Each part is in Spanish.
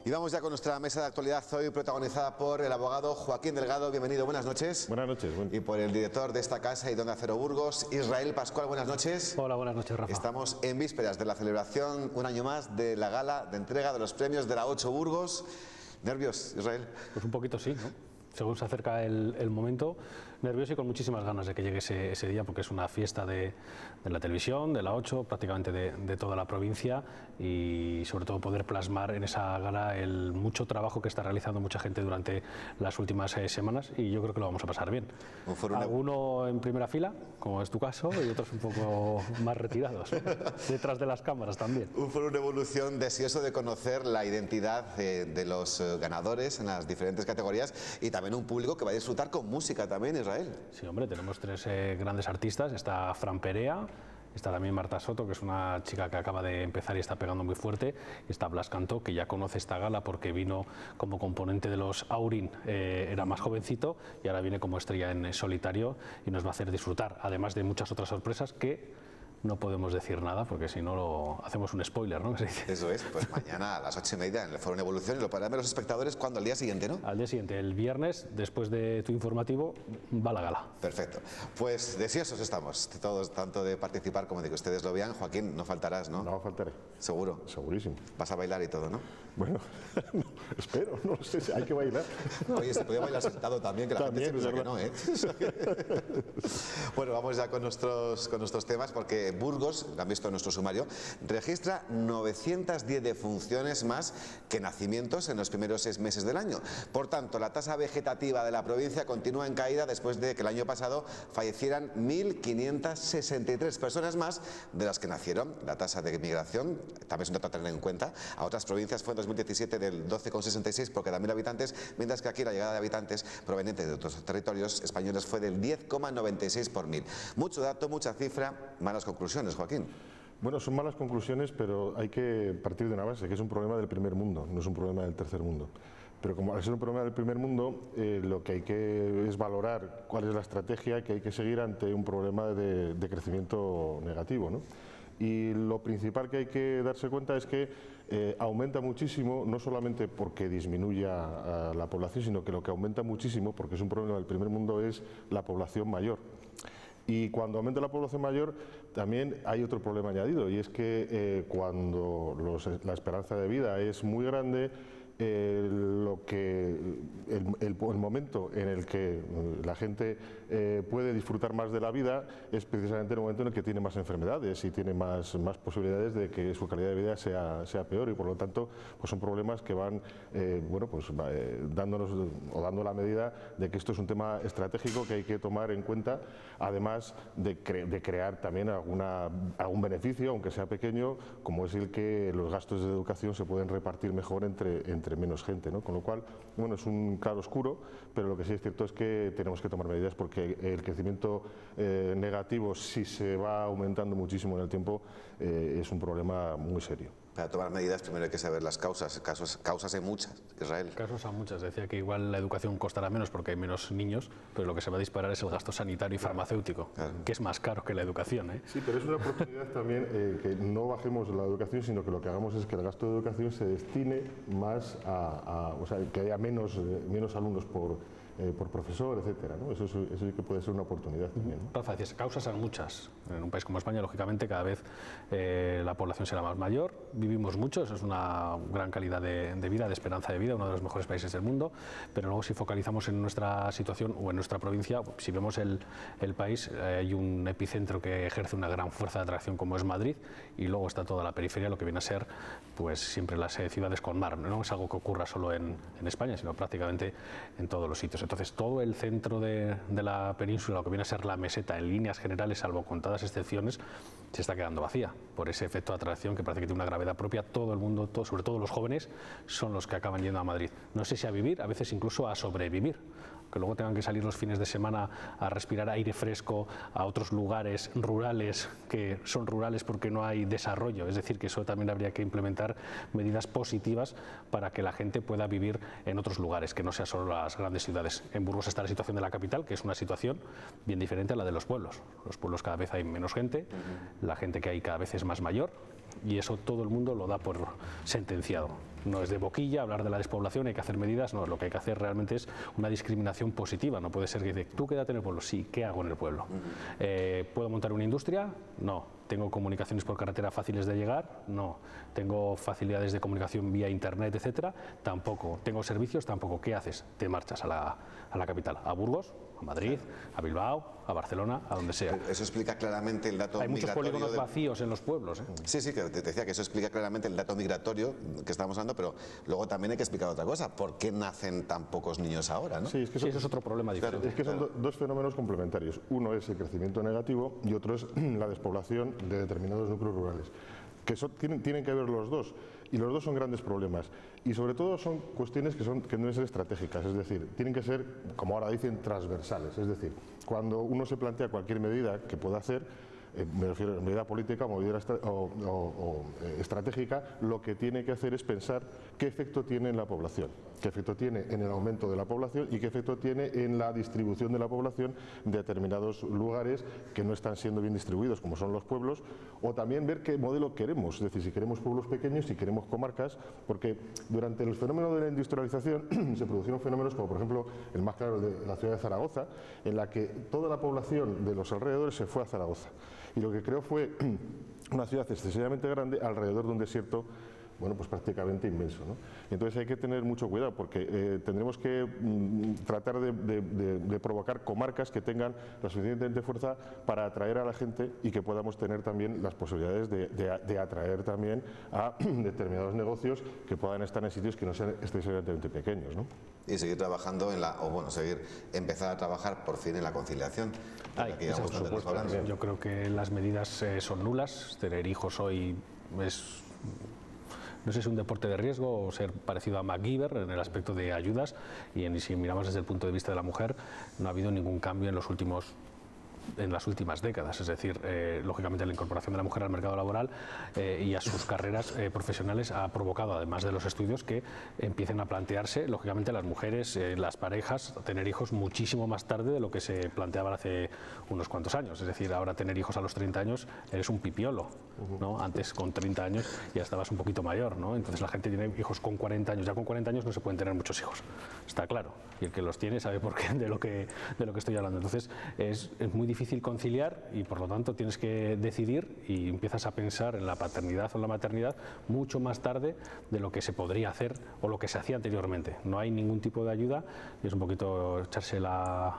Y vamos ya con nuestra mesa de actualidad hoy protagonizada por el abogado Joaquín Delgado. Bienvenido, buenas noches. Buenas noches. Y por el director de esta casa y de Onda Cero Burgos, Israel Pascual. Buenas noches. Hola, buenas noches, Rafa. Estamos en vísperas de la celebración, un año más, de la gala de entrega de los premios de la 8 Burgos. ¿Nervios, Israel? Pues un poquito sí, ¿no? Según se acerca el momento, nervioso y con muchísimas ganas de que llegue ese día, porque es una fiesta de la televisión, de la 8, prácticamente de toda la provincia, y sobre todo poder plasmar en esa gala el mucho trabajo que está realizando mucha gente durante las últimas semanas, y yo creo que lo vamos a pasar bien. Alguno en primera fila, como es tu caso, y otros un poco más retirados, detrás de las cámaras también. Un foro de evolución deseoso de conocer la identidad de los ganadores en las diferentes categorías, y también un público que va a disfrutar con música también, Israel. Sí, hombre, tenemos tres grandes artistas. Está Fran Perea, está también Marta Soto, que es una chica que acaba de empezar y está pegando muy fuerte. Está Blas Cantó, que ya conoce esta gala porque vino como componente de los Aurin, era más jovencito, y ahora viene como estrella en solitario y nos va a hacer disfrutar, además de muchas otras sorpresas que no podemos decir nada, porque si no hacemos un spoiler, ¿no? Eso es, pues mañana a las 8:30 en el Foro en Evolución, y lo podrán ver los espectadores cuando, al día siguiente, ¿no? Al día siguiente, el viernes, después de tu informativo, va la gala. Perfecto. Pues deseosos estamos, todos, tanto de participar como de que ustedes lo vean. Joaquín, no faltarás, ¿no? No faltaré. ¿Seguro? Segurísimo. Vas a bailar y todo, ¿no? Bueno, no, espero, no sé si hay que bailar. Oye, se puede bailar sentado también, que la gente se piensa que no, ¿eh? Bueno, vamos ya con nuestros temas, porque Burgos, lo han visto en nuestro sumario, registra 910 defunciones más que nacimientos en los primeros 6 meses del año. Por tanto, la tasa vegetativa de la provincia continúa en caída después de que el año pasado fallecieran 1.563 personas más de las que nacieron. La tasa de migración también es un dato a tener en cuenta. A otras provincias fue en 2017 del 12,66 por cada 1.000 habitantes, mientras que aquí la llegada de habitantes provenientes de otros territorios españoles fue del 10,96 por 1.000. Mucho dato, mucha cifra, malas conclusiones. Joaquín. Bueno, son malas conclusiones, pero hay que partir de una base, que es un problema del primer mundo, no es un problema del tercer mundo. Pero como al ser un problema del primer mundo, lo que hay que es valorar cuál es la estrategia que hay que seguir ante un problema de crecimiento negativo, ¿no? Y lo principal que hay que darse cuenta es que aumenta muchísimo, no solamente porque disminuya la población, sino que lo que aumenta muchísimo, porque es un problema del primer mundo, es la población mayor. Y cuando aumenta la población mayor también hay otro problema añadido, y es que cuando la esperanza de vida es muy grande, el momento en el que la gente puede disfrutar más de la vida es precisamente el momento en el que tiene más enfermedades y tiene más posibilidades de que su calidad de vida sea peor, y por lo tanto pues son problemas que van dando la medida de que esto es un tema estratégico que hay que tomar en cuenta, además de crear también algún beneficio, aunque sea pequeño, como es el que los gastos de educación se pueden repartir mejor entre menos gente, ¿no? Con lo cual, bueno, es un claro oscuro, pero lo que sí es cierto es que tenemos que tomar medidas, porque el crecimiento negativo, si se va aumentando muchísimo en el tiempo, es un problema muy serio. Para tomar medidas primero hay que saber las causas. Causas hay muchas, Israel. Casos hay muchas. Decía que igual la educación costará menos porque hay menos niños, pero lo que se va a disparar es el gasto sanitario y farmacéutico, que es más caro que la educación, ¿eh? Sí, pero es una oportunidad también que no bajemos la educación, sino que lo que hagamos es que el gasto de educación se destine más o sea, que haya menos alumnos por profesor, etcétera, ¿no? Eso sí que puede ser una oportunidad también, ¿no? Rafa, decías, causas hay muchas. En un país como España, lógicamente, cada vez la población será más mayor, vivimos mucho, eso es una gran calidad de vida, de esperanza de vida, uno de los mejores países del mundo, pero luego si focalizamos en nuestra situación o en nuestra provincia, si vemos el país, hay un epicentro que ejerce una gran fuerza de atracción como es Madrid, y luego está toda la periferia, lo que viene a ser pues siempre las ciudades con mar. No es algo que ocurra solo en España, sino prácticamente en todos los sitios. Entonces todo el centro de la península, lo que viene a ser la meseta, en líneas generales, salvo contadas excepciones, se está quedando vacía por ese efecto de atracción que parece que tiene una gravedad propia. Todo el mundo, sobre todo los jóvenes, son los que acaban yendo a Madrid. No sé si a vivir, a veces incluso a sobrevivir, que luego tengan que salir los fines de semana a respirar aire fresco a otros lugares rurales que son rurales porque no hay desarrollo. Es decir, que eso también habría que implementar medidas positivas para que la gente pueda vivir en otros lugares, que no sea solo las grandes ciudades. En Burgos está la situación de la capital, que es una situación bien diferente a la de los pueblos. Los pueblos cada vez hay menos gente, la gente que hay cada vez es más mayor, y eso todo el mundo lo da por sentenciado. No es de boquilla hablar de la despoblación, hay que hacer medidas, no, lo que hay que hacer realmente es una discriminación positiva. No puede ser que dice, tú quédate en el pueblo, sí, ¿qué hago en el pueblo? ¿Puedo montar una industria? No. ¿Tengo comunicaciones por carretera fáciles de llegar? No. ¿Tengo facilidades de comunicación vía internet, etcétera? Tampoco. ¿Tengo servicios? Tampoco. ¿Qué haces? Te marchas a la capital, a Burgos, a Madrid, a Bilbao, a Barcelona, a donde sea. Eso explica claramente el dato migratorio. Hay muchos polígonos vacíos en los pueblos, ¿eh? Sí, sí, que te decía que eso explica claramente el dato migratorio que estábamos hablando, pero luego también hay que explicar otra cosa. ¿Por qué nacen tan pocos niños ahora, no? Sí, es que eso es otro problema diferente. Claro, es que son dos fenómenos complementarios. Uno es el crecimiento negativo y otro es la despoblación de determinados núcleos rurales. Que tienen que ver los dos, y los dos son grandes problemas, y sobre todo son cuestiones que deben ser estratégicas, es decir, tienen que ser, como ahora dicen, transversales. Es decir, cuando uno se plantea cualquier medida que pueda hacer, me refiero a medida política o medida estratégica, lo que tiene que hacer es pensar qué efecto tiene en la población, qué efecto tiene en el aumento de la población y qué efecto tiene en la distribución de la población de determinados lugares que no están siendo bien distribuidos, como son los pueblos, o también ver qué modelo queremos, es decir, si queremos pueblos pequeños, si queremos comarcas, porque durante el fenómeno de la industrialización se produjeron fenómenos como, por ejemplo, el más claro de la ciudad de Zaragoza, en la que toda la población de los alrededores se fue a Zaragoza. Y lo que creó fue una ciudad excesivamente grande alrededor de un desierto, bueno, pues prácticamente inmenso, ¿no? Entonces hay que tener mucho cuidado porque tendremos que tratar de provocar comarcas que tengan la suficientemente fuerza para atraer a la gente y que podamos tener también las posibilidades de atraer también a determinados negocios que puedan estar en sitios que no sean excesivamente pequeños, ¿no? Y seguir trabajando empezar a trabajar por fin en la conciliación. Yo creo que las medidas son nulas. Tener hijos hoy es, no sé si es un deporte de riesgo o ser parecido a MacGyver en el aspecto de ayudas, y si miramos desde el punto de vista de la mujer, no ha habido ningún cambio en las últimas décadas. Es decir, lógicamente la incorporación de la mujer al mercado laboral y a sus carreras profesionales ha provocado, además de los estudios, que empiecen a plantearse, lógicamente, las mujeres, las parejas, tener hijos muchísimo más tarde de lo que se planteaban hace unos cuantos años. Es decir, ahora tener hijos a los 30 años eres un pipiolo, ¿no? Antes con 30 años ya estabas un poquito mayor, ¿no? Entonces la gente tiene hijos con 40 años. Ya con 40 años no se pueden tener muchos hijos, está claro. Y el que los tiene sabe por qué de lo que estoy hablando. Entonces es muy difícil conciliar y por lo tanto tienes que decidir y empiezas a pensar en la paternidad o la maternidad mucho más tarde de lo que se podría hacer o lo que se hacía anteriormente. No hay ningún tipo de ayuda y es un poquito echarse la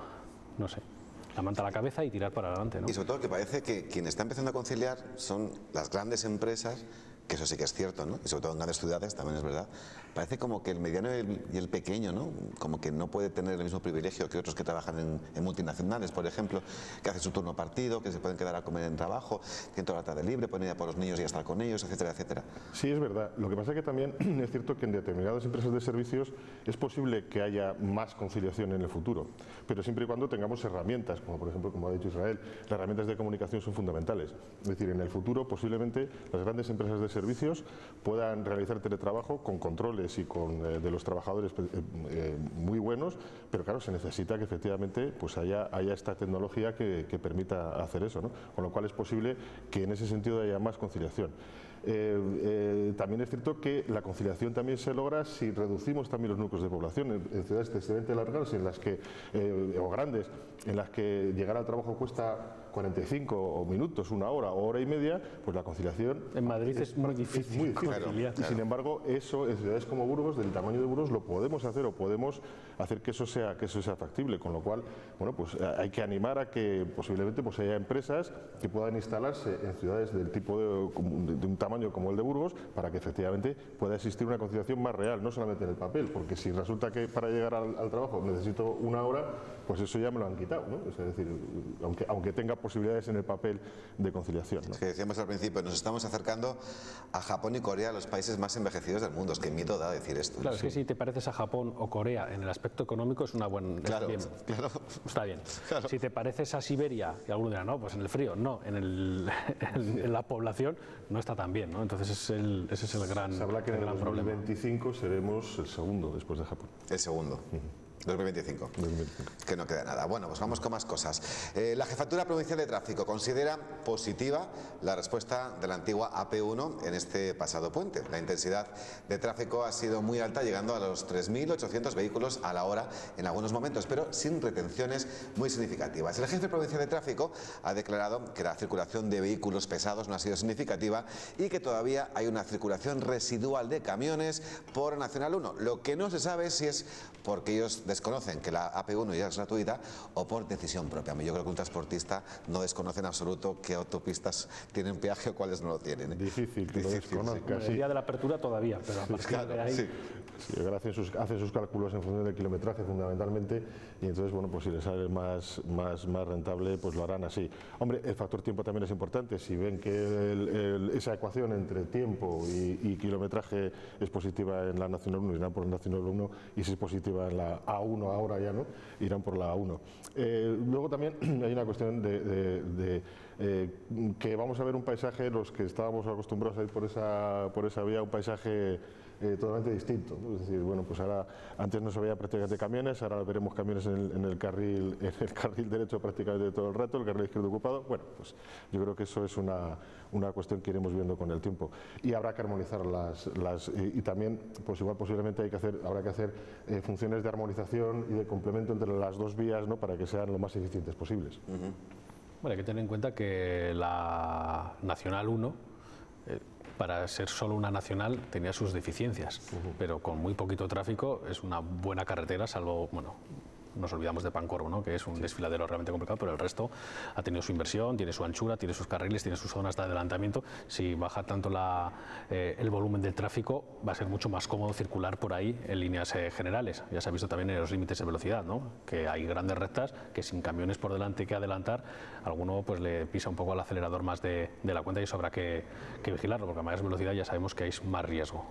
manta a la cabeza y tirar para adelante, ¿no? Y sobre todo que parece que quien está empezando a conciliar son las grandes empresas, que eso sí que es cierto, ¿no? Y sobre todo en grandes ciudades también es verdad. Parece como que el mediano y el pequeño, ¿no? Como que no puede tener el mismo privilegio que otros que trabajan en multinacionales, por ejemplo, que hacen su turno partido, que se pueden quedar a comer en trabajo, tienen toda la tarde libre, pueden ir a por los niños y a estar con ellos, etcétera, etcétera. Sí, es verdad. Lo que pasa es que también es cierto que en determinadas empresas de servicios es posible que haya más conciliación en el futuro, pero siempre y cuando tengamos herramientas, como por ejemplo, como ha dicho Israel, las herramientas de comunicación son fundamentales. Es decir, en el futuro posiblemente las grandes empresas de servicios puedan realizar teletrabajo con controles y de los trabajadores muy buenos, pero claro, se necesita que efectivamente pues haya esta tecnología que permita hacer eso, ¿no? Con lo cual es posible que en ese sentido haya más conciliación. También es cierto que la conciliación también se logra si reducimos también los núcleos de población en ciudades excesivamente largas en las que, o grandes, en las que llegar al trabajo cuesta 45 minutos, una hora o hora y media, pues la conciliación en Madrid es muy difícil. Claro. Y sin embargo, eso en ciudades como Burgos, del tamaño de Burgos, lo podemos hacer o podemos hacer que eso sea factible, con lo cual, bueno, pues hay que animar a que posiblemente pues haya empresas que puedan instalarse en ciudades del tipo de un tamaño como el de Burgos, para que efectivamente pueda existir una conciliación más real, no solamente en el papel, porque si resulta que para llegar al trabajo necesito una hora, pues eso ya me lo han quitado, ¿no? Es decir, aunque tenga posibilidades en el papel de conciliación, ¿no? Es que decíamos al principio, nos estamos acercando a Japón y Corea, los países más envejecidos del mundo. Es que miedo da decir esto. Claro, es que si te pareces a Japón o Corea en el aspecto económico es una buena... Claro, claro. Está bien. Claro. Si te pareces a Siberia, y alguno dirá, no, pues en el frío, no, en la población no está tan bien, ¿no? Entonces ese es el gran problema. Se habla que en el 2025 seremos el segundo después de Japón. El segundo. 2025. Que no queda nada. Bueno, pues vamos con más cosas. La Jefatura Provincial de Tráfico considera positiva la respuesta de la antigua AP1 en este pasado puente. La intensidad de tráfico ha sido muy alta, llegando a los 3.800 vehículos a la hora en algunos momentos, pero sin retenciones muy significativas. El jefe provincial de tráfico ha declarado que la circulación de vehículos pesados no ha sido significativa y que todavía hay una circulación residual de camiones por Nacional 1. Lo que no se sabe es si es porque ellos desconocen que la AP1 ya es gratuita o por decisión propia. Yo creo que un transportista no desconoce en absoluto qué autopistas tienen peaje o cuáles no lo tienen. Difícil que lo desconozca. El día de la apertura todavía, pero a partir de ahí... Sí, hacen sus cálculos en función del kilometraje fundamentalmente, y entonces, bueno, pues si les sale más rentable, pues lo harán así. Hombre, el factor tiempo también es importante. Si ven que esa ecuación entre tiempo y kilometraje es positiva en la Nacional 1, irán por la Nacional 1, y si es positiva en la A1 ahora ya no, irán por la A1. Luego también hay una cuestión que vamos a ver un paisaje, los que estábamos acostumbrados a ir por esa vía, un paisaje totalmente distinto, ¿no? Es decir, bueno, pues ahora antes no se veía prácticamente camiones, ahora veremos camiones en el carril derecho prácticamente todo el rato, el carril izquierdo ocupado. Bueno, pues yo creo que eso es una cuestión que iremos viendo con el tiempo, y habrá que armonizar y también, pues igual posiblemente habrá que hacer funciones de armonización y de complemento entre las dos vías, ¿no?, para que sean lo más eficientes posibles. Bueno, hay que tener en cuenta que la Nacional 1, para ser solo una nacional, tenía sus deficiencias, pero con muy poquito tráfico es una buena carretera, salvo, bueno, nos olvidamos de Pancorbo, ¿no?, que es un desfiladero realmente complicado, pero el resto ha tenido su inversión, tiene su anchura, tiene sus carriles, tiene sus zonas de adelantamiento. Si baja tanto el volumen del tráfico, va a ser mucho más cómodo circular por ahí en líneas generales. Ya se ha visto también en los límites de velocidad, ¿no?, que hay grandes rectas que sin camiones por delante que adelantar, alguno pues le pisa un poco al acelerador más de la cuenta, y eso habrá que vigilarlo, porque a mayor velocidad ya sabemos que hay más riesgo.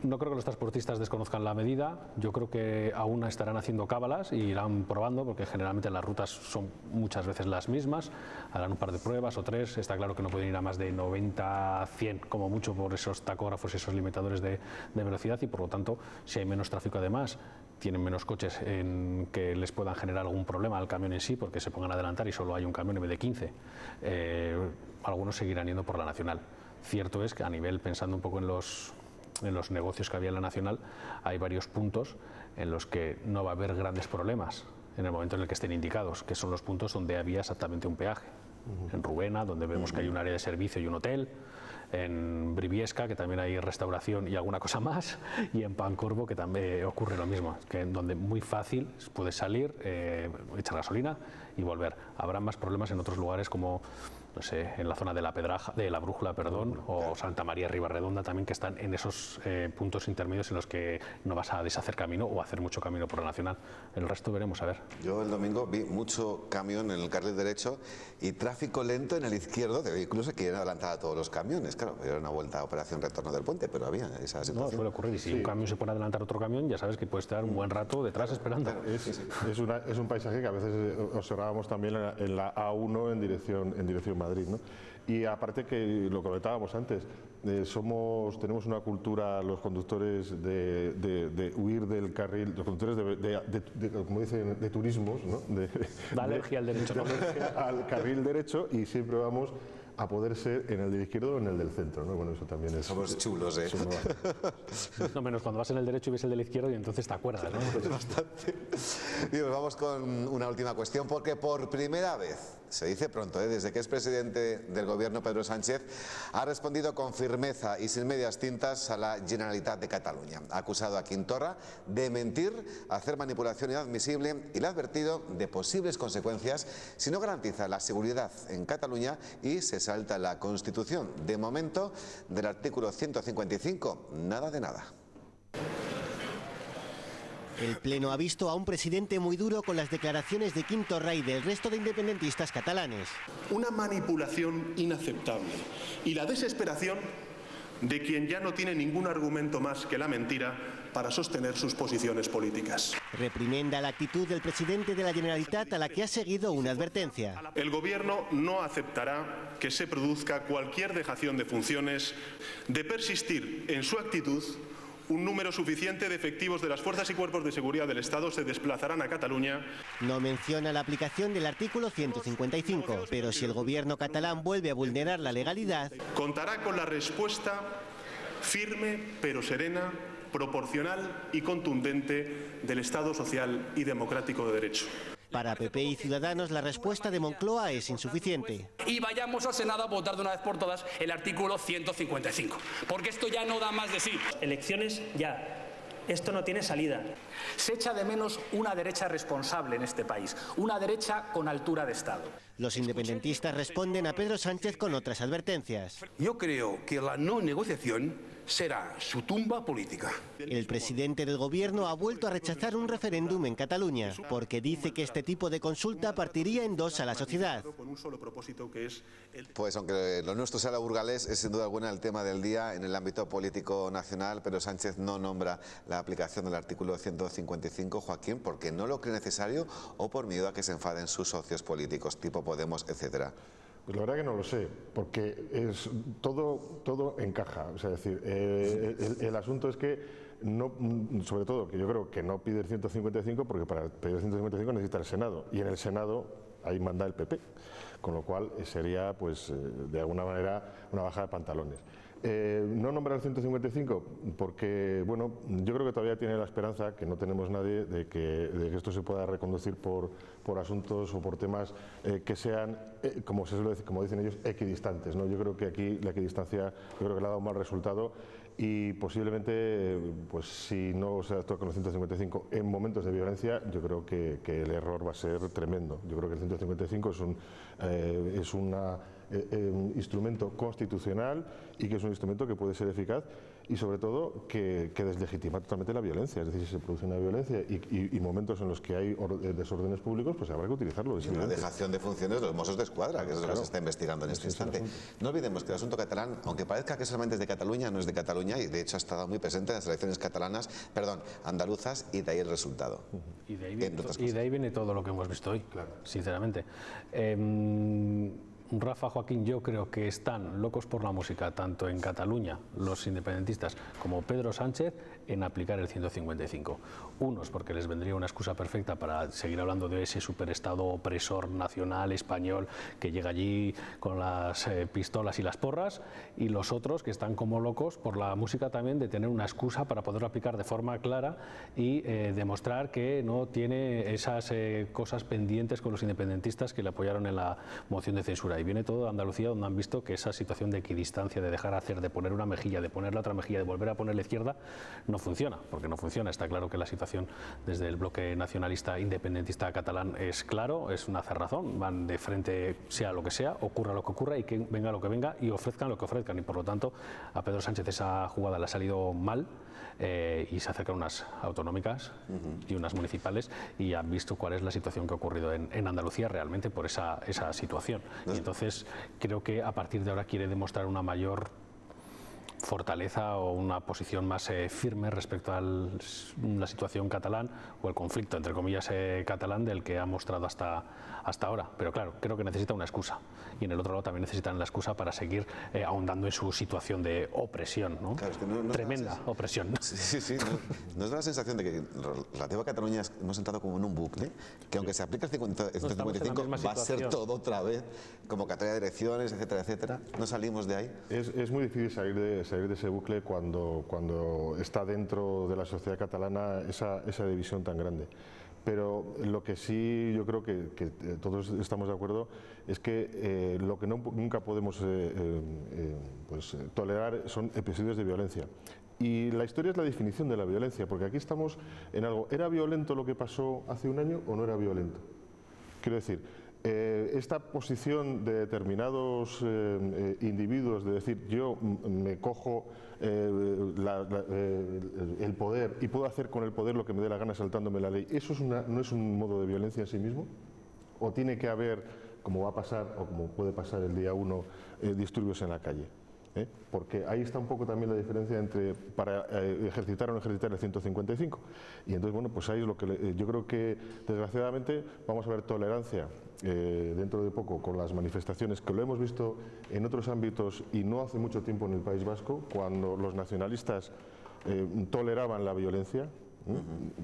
No creo que los transportistas desconozcan la medida. Yo creo que aún estarán haciendo cábalas y irán probando, porque generalmente las rutas son muchas veces las mismas. Harán un par de pruebas o tres. Está claro que no pueden ir a más de 90, 100 como mucho por esos tacógrafos y esos limitadores de velocidad, y por lo tanto, si hay menos tráfico además, tienen menos coches en que les puedan generar algún problema al camión en sí, porque se pongan a adelantar y solo hay un camión en vez de 15. Algunos seguirán yendo por la Nacional. Cierto es que a nivel, pensando un poco en los negocios que había en la Nacional, hay varios puntos en los que no va a haber grandes problemas en el momento en el que estén indicados, que son los puntos donde había exactamente un peaje. En Rubena, donde vemos que hay un área de servicio y un hotel; en Briviesca, que también hay restauración y alguna cosa más; y en Pancorbo, que también ocurre lo mismo, que donde muy fácil puedes salir, echar gasolina y volver. Habrá más problemas en otros lugares, como, no sé, en la zona de la Brújula, o Santa María Ribarredonda también, que están en esos puntos intermedios en los que no vas a deshacer camino o hacer mucho camino por la Nacional. El resto veremos a ver. Yo el domingo vi mucho camión en el carril derecho y tráfico lento en el izquierdo de vehículos que quieren adelantar a todos los camiones. Claro, era una vuelta a operación retorno del puente, pero había esa situación. No, suele ocurrir, y si un camión se pone a adelantar a otro camión, ya sabes que puede estar un buen rato detrás esperando. Claro, es un paisaje que a veces observábamos también en la A1 en dirección Madrid, ¿no? Y aparte, que lo comentábamos antes, tenemos una cultura, los conductores, de huir del carril, los conductores como dicen, de turismos, ¿no? De alergia al derecho. Al carril derecho, y siempre vamos a poder ser en el del izquierdo o en el del centro, ¿no? Bueno, eso también es... Somos chulos, ¿eh? No menos cuando vas en el derecho y ves el del izquierdo, y entonces te acuerdas, ¿no? Es bastante. Bien, vamos con una última cuestión, porque por primera vez, se dice pronto, desde que es presidente del gobierno, Pedro Sánchez ha respondido con firmeza y sin medias tintas a la Generalitat de Cataluña. Ha acusado a Quim Torra de mentir, hacer manipulación inadmisible, y le ha advertido de posibles consecuencias si no garantiza la seguridad en Cataluña y se salta la Constitución. De momento, del artículo 155, nada de nada. El Pleno ha visto a un presidente muy duro con las declaraciones de Quim Torra y del resto de independentistas catalanes. Una manipulación inaceptable y la desesperación de quien ya no tiene ningún argumento más que la mentira para sostener sus posiciones políticas. Reprimenda la actitud del presidente de la Generalitat, a la que ha seguido una advertencia. El Gobierno no aceptará que se produzca cualquier dejación de funciones. De persistir en su actitud, un número suficiente de efectivos de las fuerzas y cuerpos de seguridad del Estado se desplazarán a Cataluña. No menciona la aplicación del artículo 155, pero si el gobierno catalán vuelve a vulnerar la legalidad, contará con la respuesta firme pero serena, proporcional y contundente del Estado social y democrático de derecho. Para PP y Ciudadanos la respuesta de Moncloa es insuficiente. Y vayamos al Senado a votar de una vez por todas el artículo 155, porque esto ya no da más de sí. Elecciones ya. Esto no tiene salida. Se echa de menos una derecha responsable en este país, una derecha con altura de Estado. Los independentistas responden a Pedro Sánchez con otras advertencias. Yo creo que la no negociación será su tumba política. El presidente del gobierno ha vuelto a rechazar un referéndum en Cataluña, porque dice que este tipo de consulta partiría en dos a la sociedad. Pues aunque lo nuestro sea la burgalés, es sin duda alguna el tema del día en el ámbito político nacional, pero Sánchez no nombra la aplicación del artículo 155, Joaquín, porque no lo cree necesario o por miedo a que se enfaden sus socios políticos, tipo Podemos, etcétera. Pues la verdad que no lo sé, porque es todo encaja. O sea, es decir, el asunto es que, no, sobre todo, que yo creo que no pide el 155 porque para pedir el 155 necesita el Senado, y en el Senado ahí manda el PP, con lo cual sería, pues, de alguna manera una bajada de pantalones. No nombrar el 155 porque, bueno, yo creo que todavía tiene la esperanza, que no tenemos nadie, de que esto se pueda reconducir por asuntos o por temas que sean, como se suele decir, como dicen ellos, equidistantes, ¿no? Yo creo que aquí la equidistancia, yo creo que le ha dado un mal resultado y posiblemente, pues si no se actúa con el 155 en momentos de violencia, yo creo que el error va a ser tremendo. Yo creo que el 155 es un instrumento constitucional y que es un instrumento que puede ser eficaz y sobre todo que deslegitima totalmente la violencia. Es decir, si se produce una violencia y momentos en los que hay desórdenes públicos, pues habrá que utilizarlo. Y una dejación de funciones de los Mossos de Escuadra, que es lo que se está investigando en este instante. No olvidemos que el asunto catalán, aunque parezca que solamente es de Cataluña, no es de Cataluña y de hecho ha estado muy presente en las elecciones andaluzas, y de ahí el resultado. Y de ahí viene todo lo que hemos visto hoy, claro, sinceramente. Rafa, Joaquín, yo creo que están locos por la música, tanto en Cataluña, los independentistas, como Pedro Sánchez, en aplicar el 155. Unos porque les vendría una excusa perfecta para seguir hablando de ese superestado opresor nacional español que llega allí con las pistolas y las porras, y los otros que están como locos por la música también, de tener una excusa para poderlo aplicar de forma clara y demostrar que no tiene esas cosas pendientes con los independentistas que le apoyaron en la moción de censura. Y viene todo de Andalucía, donde han visto que esa situación de equidistancia, de dejar hacer, de poner una mejilla, de poner la otra mejilla, de volver a poner la izquierda, no funciona, porque no funciona. Está claro que la situación desde el bloque nacionalista independentista catalán es claro, es una cerrazón, van de frente sea lo que sea, ocurra lo que ocurra y que venga lo que venga y ofrezcan lo que ofrezcan, y por lo tanto a Pedro Sánchez esa jugada le ha salido mal y se acercan unas autonómicas y unas municipales y han visto cuál es la situación que ha ocurrido en Andalucía realmente por esa situación. Y entonces creo que a partir de ahora quiere demostrar una mayor fortaleza o una posición más firme respecto a la situación catalán o el conflicto, entre comillas, catalán del que ha mostrado hasta ahora. Pero claro, creo que necesita una excusa. Y en el otro lado también necesitan la excusa para seguir ahondando en su situación de opresión, ¿no? Claro, es que no tremenda opresión. Sí. Nos da la sensación de que relativo a Cataluña hemos entrado como en un bucle, que aunque se aplique el 155 va a ser todo otra vez, convocatoria de elecciones, etcétera, etcétera. No salimos de ahí. Es muy difícil salir de ese bucle cuando está dentro de la sociedad catalana esa división tan grande. Pero lo que sí yo creo que todos estamos de acuerdo es que lo que nunca podemos tolerar son episodios de violencia. Y la historia es la definición de la violencia, porque aquí estamos en algo. ¿Era violento lo que pasó hace un año o no era violento? Quiero decir, esta posición de determinados individuos de decir yo me cojo el poder y puedo hacer con el poder lo que me dé la gana saltándome la ley, ¿eso no es un modo de violencia en sí mismo? ¿O tiene que haber, como va a pasar o como puede pasar el día 1, disturbios en la calle? Porque ahí está un poco también la diferencia entre para ejercitar o no ejercitar el 155. Y entonces, bueno, pues ahí es lo que yo creo que desgraciadamente vamos a ver tolerancia dentro de poco con las manifestaciones, que lo hemos visto en otros ámbitos y no hace mucho tiempo en el País Vasco, cuando los nacionalistas toleraban la violencia.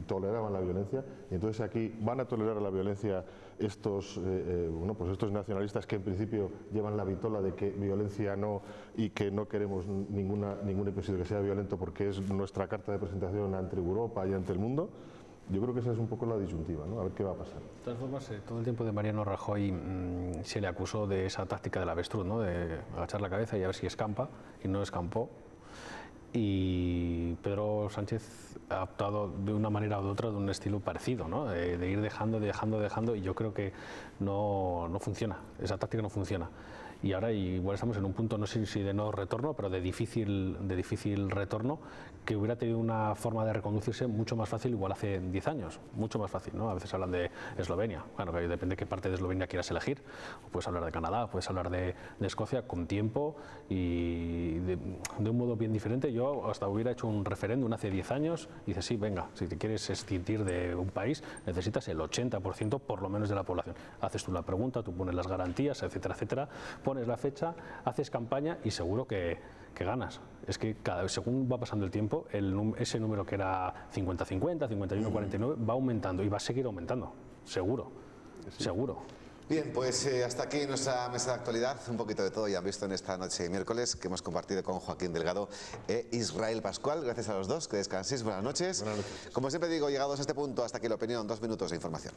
Toleraban la violencia, y entonces aquí van a tolerar la violencia estos nacionalistas que en principio llevan la vitola de que violencia no, y que no queremos ningún episodio que sea violento porque es nuestra carta de presentación ante Europa y ante el mundo. Yo creo que esa es un poco la disyuntiva, ¿no? A ver qué va a pasar. De todas formas, todo el tiempo de Mariano Rajoy se le acusó de esa táctica del avestruz, ¿no? De agachar la cabeza y a ver si escampa, y no escampó. Y Pedro Sánchez ha optado de una manera u otra de un estilo parecido, ¿no? De ir dejando, y yo creo que no funciona, esa táctica no funciona. Y ahora igual estamos en un punto, no sé si de no retorno, pero de difícil retorno, que hubiera tenido una forma de reconducirse mucho más fácil igual hace 10 años, mucho más fácil, ¿no? A veces hablan de Eslovenia, bueno, que depende de qué parte de Eslovenia quieras elegir, o puedes hablar de Canadá, puedes hablar de Escocia, con tiempo y de un modo bien diferente. Yo hasta hubiera hecho un referéndum hace 10 años, y dices, sí, venga, si te quieres extinguir de un país, necesitas el 80% por lo menos de la población. Haces tú la pregunta, tú pones las garantías, etcétera, etcétera, pones la fecha, haces campaña y seguro que ganas. Es que según va pasando el tiempo, ese número que era 50-50, 51-49, va aumentando y va a seguir aumentando, seguro, seguro. Bien, pues hasta aquí nuestra mesa de actualidad, un poquito de todo ya han visto en esta noche de miércoles que hemos compartido con Joaquín Delgado e Israel Pascual. Gracias a los dos, que descanséis, buenas noches. Buenas noches. Como siempre digo, llegados a este punto, hasta aquí la opinión, 2 minutos de información.